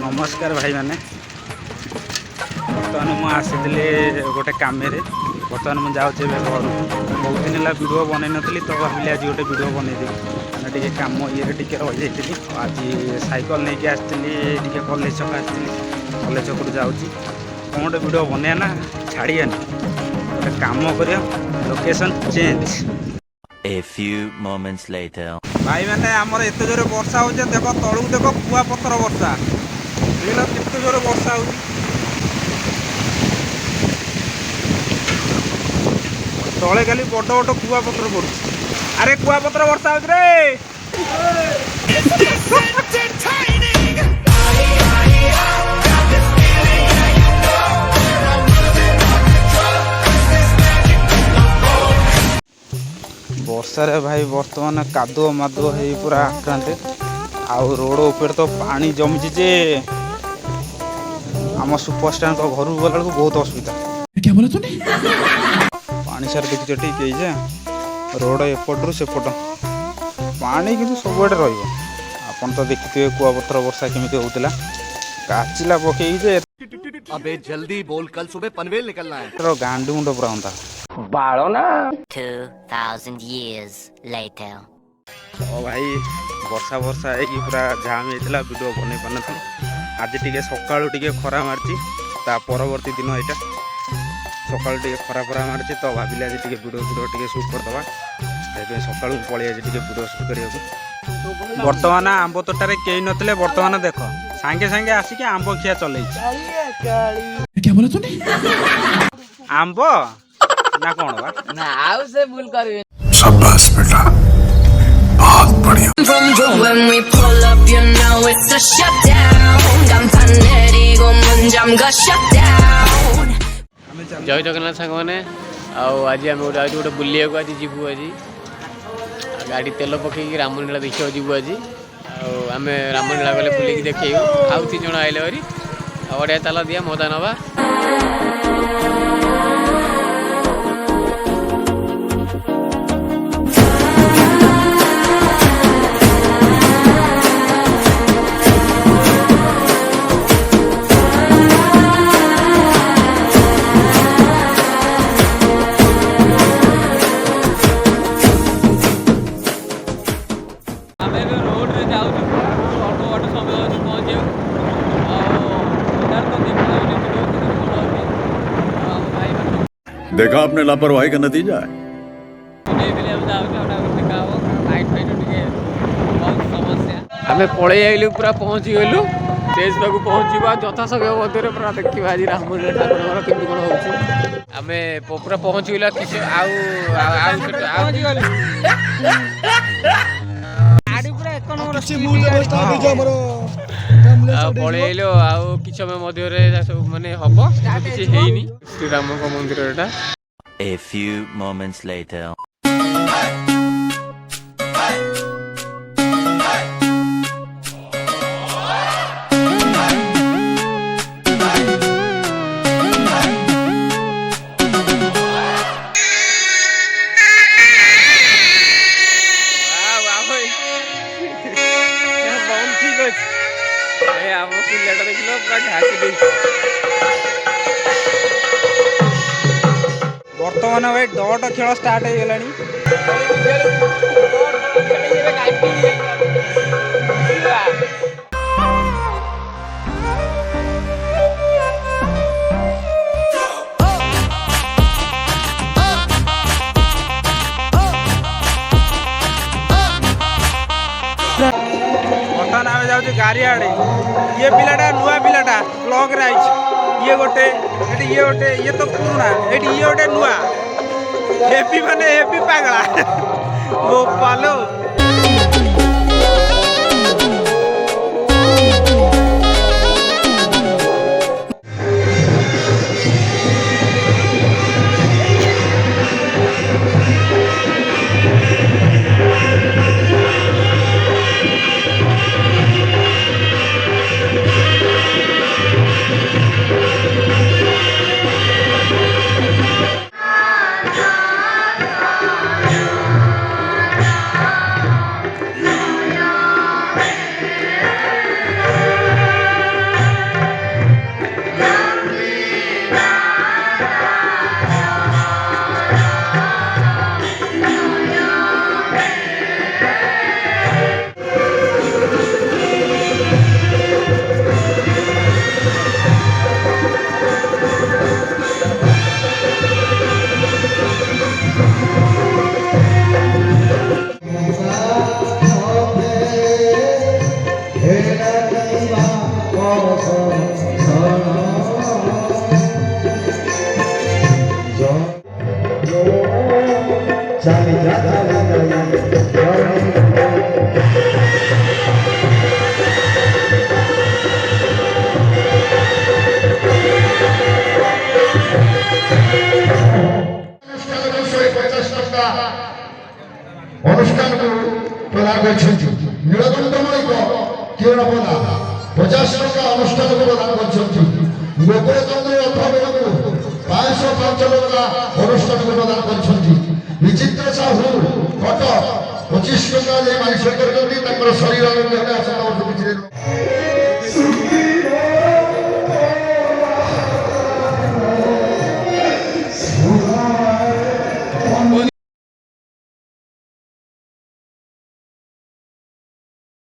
नमस्कार भाई मैंने बर्तमान मुझे आसी गोटे कम बर्तमान मुझे जाऊँ घर बहुत दिन है वीडियो बनई नी तो भाविली आज गोटे वीडियो बनईदेवी टे कम ये टे रही जाइली आज सैकल नहीं आसती कलेज छक आसती कलेज छक जाऊँ कौन गोटे वीडियो बनया ना छाड़ियानी गोटे कम कर location change. A few moments later. भाई मैंने आमर एत जोर वर्षा हो देख तलू देख कुआ पथर वर्षा देख केते जोर वर्षा हो तले खाली बड़ बड़ कुआ पथर पड़ू। अरे कुआ पथर वर्षा हो रे वर्षा रे भाई बर्तमान कादुओ मादुओ है पूरा आक्रांत आउ रोड ऊपर तो पानी जमी जे आम सुपरस्टार घर गला बहुत असुविधा क्या बोला तूने पानी सार देखी ठीक है रोड एपटू सेपट पानी कि सब आपन तो देखिए कुआपथर वर्षा केमी होता काचिला पकई अबे जल्दी बोल कल सुबह पनवेल निकलना है। गांडी मुंड पूरा होता बाड़ो ना 2000 years later. ओ भाई वर्षा वर्षा है पूरा जाम होता वीडियो बन पार आज टी सका खरा मार्ची परवर्ती दिन यहाँ सका खरा खरा मार्ची तो भाविले आज वीडियो वीडियो सुट करदे सका पलि आज वीडियो सुट करने बर्तमान आंब तोटारे कई नथिले बर्तमान देख सांगे सांगे आसिक आंब खिया चल आंब ना कौन बा ना आउ से भूल कर शाबाश बेटा बहुत बढ़िया। When we pull up, you know it's a shutdown. Campaneri go munjam go shutdown. जय जगन्नाथ सांग मैंने आज आम गोटे बुलिया आज जीवु आज गाड़ी तेल पकई रामलीला देखा जीवु आज आम रामलीला गले बुलिक देखू आउ 3 जन आइले भारी बढ़िया ताला दिया मजा नवा। देखा आपने लापरवाही का नतीजा है। आम पलि आइलु पूरा पहुँची गलु स्टेज पाक पहुँचा यथा समय मध्य पूरा देखा आज रामलीला ठाकुर केमती कौन हो आम पूरा पहुँची गला किसी पलि आइल आउ कि समय मध्य मानने हम किसी है श्रीराम मंदिर एटा। A few moments later. बर्तमान भाई डट खेल स्टार्ट हो गला बर्तमान आम जाऊँ गाड़ी आड़े ये पिलाटा नुआ पिलाटा ब्लॉक रे ये गोटे ये गोटे ये तो पुराना ये गोटे नुआ हेपी माने हेपी पागला गोपालो অনুষ্ঠানକୁ ପ୍ରଦାନ କରିଛନ୍ତି ନୀଳକଣ୍ଠମଣିକ କିରଣ ପ୍ରଦାନ 50 ଟଙ୍କା ଅନୁଷ୍ଠାନକୁ ପ୍ରଦାନ କରିଛନ୍ତି ଗୋକୁଳଚନ୍ଦ୍ର ରଥ ବେଳକୁ 505 ଟଙ୍କା ଅନୁଷ୍ଠାନକୁ ପ୍ରଦାନ କରିଛନ୍ତି ବିଚିତ୍ର ସାହୁ କଟକ 25 ଟଙ୍କା ଦେଇ ମାନସିକ କରିଛନ୍ତି ତାଙ୍କର ଶରୀର ଆସନ୍ତା ବର୍ଷ କିଛି